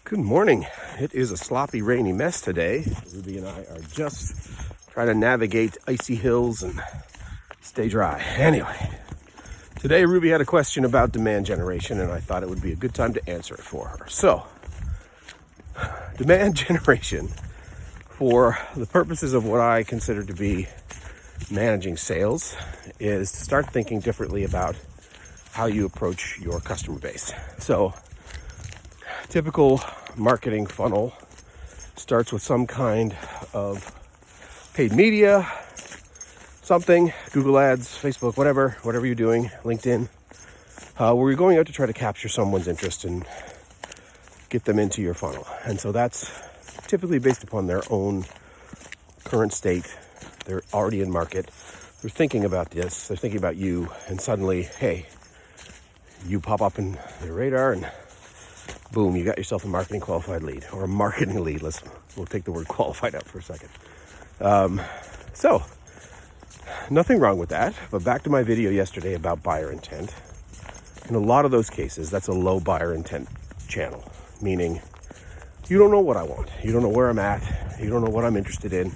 Good morning. It is a sloppy, rainy mess today. Ruby and I are just trying to navigate icy hills and stay dry. Anyway, today Ruby had a question about demand generation, and I thought it would be a good time to answer it for her. So, demand generation, for the purposes of what I consider to be managing sales, is to start thinking differently about how you approach your customer base. So, typical marketing funnel starts with some kind of paid media, something, Google Ads, Facebook, whatever you're doing, LinkedIn, where you're going out to try to capture someone's interest and get them into your funnel. And so that's typically based upon their own current state. They're already in market. They're thinking about this. They're thinking about you. And suddenly, hey, you pop up in their radar and boom, you got yourself a marketing qualified lead, or a marketing lead. We'll take the word qualified out for a second. So nothing wrong with that, but back to my video yesterday about buyer intent. In a lot of those cases, that's a low buyer intent channel, meaning you don't know what I want. You don't know where I'm at. You don't know what I'm interested in.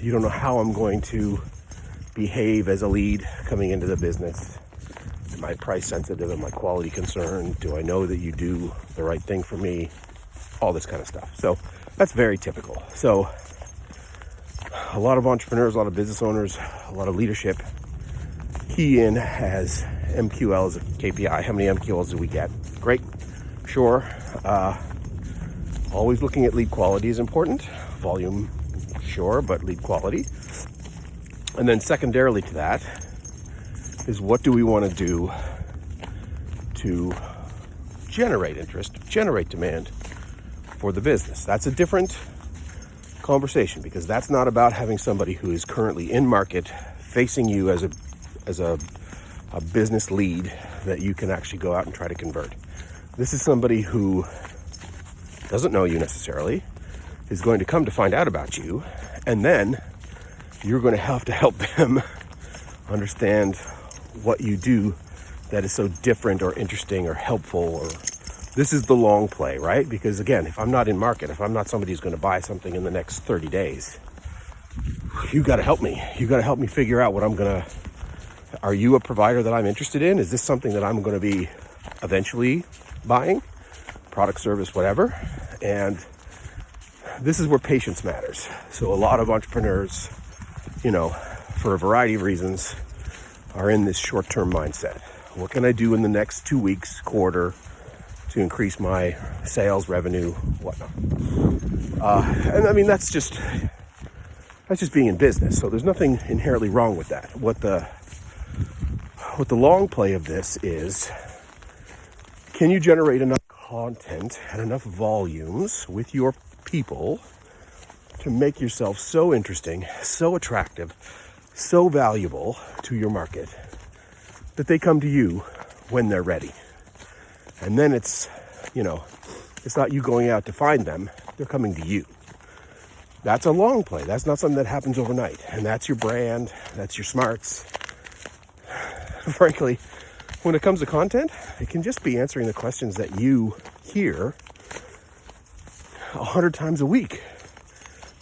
You don't know how I'm going to behave as a lead coming into the business. Am I price sensitive? Am I quality concerned? Do I know that you do the right thing for me? All this kind of stuff. So that's very typical. So a lot of entrepreneurs, a lot of business owners, a lot of leadership key in as MQL as a KPI. How many MQLs do we get? Great. Sure. Always looking at lead quality is important. Volume, sure, but lead quality. And then secondarily to that is, what do we want to do to generate interest, generate demand for the business? That's a different conversation, because that's not about having somebody who is currently in market facing you as a business lead that you can actually go out and try to convert. This is somebody who doesn't know you necessarily, is going to come to find out about you, and then you're going to have to help them understand what you do that is so different or interesting or helpful. Or this is the long play, right? Because again, if I'm not in market, if I'm not somebody who's going to buy something in the next 30 days, you got to help me. You got to help me figure out what are you a provider that I'm interested in? Is this something that I'm going to be eventually buying? Product, service, whatever. And this is where patience matters. So a lot of entrepreneurs, for a variety of reasons, are in this short-term mindset. What can I do in the next 2 weeks, quarter, to increase my sales, revenue, whatnot? And I mean, that's just being in business. So there's nothing inherently wrong with that. What the long play of this is, can you generate enough content and enough volumes with your people to make yourself so interesting, so attractive, so valuable to your market that they come to you when they're ready? And then it's not you going out to find them, they're coming to you. That's a long play. That's not something that happens overnight. And that's your brand, that's your smarts. Frankly, when it comes to content, it can just be answering the questions that you hear 100 times a week.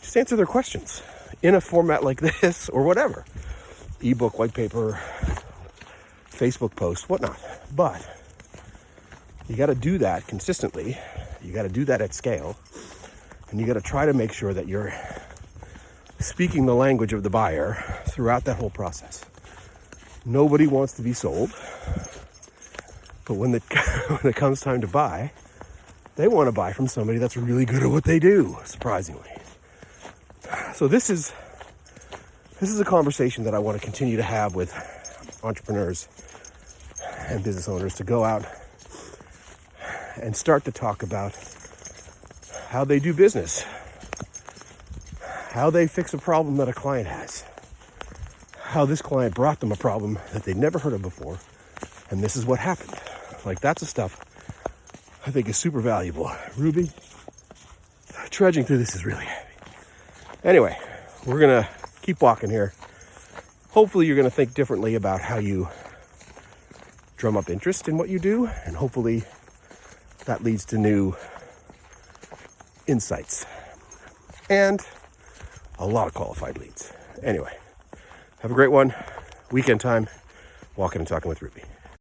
Just answer their questions in a format like this or whatever. Ebook, white paper, Facebook post, whatnot. But you got to do that consistently. You got to do that at scale. And you got to try to make sure that you're speaking the language of the buyer throughout that whole process. Nobody wants to be sold. But when it comes time to buy, they want to buy from somebody that's really good at what they do, surprisingly. So this is a conversation that I want to continue to have with entrepreneurs and business owners, to go out and start to talk about how they do business, how they fix a problem that a client has, how this client brought them a problem that they'd never heard of before, and this is what happened. Like, that's the stuff I think is super valuable. Ruby, trudging through this is really heavy. Anyway, we're going to keep walking here. Hopefully you're going to think differently about how you drum up interest in what you do, and hopefully that leads to new insights and a lot of qualified leads. Anyway, have a great one. Weekend time. Walking and talking with Ruby.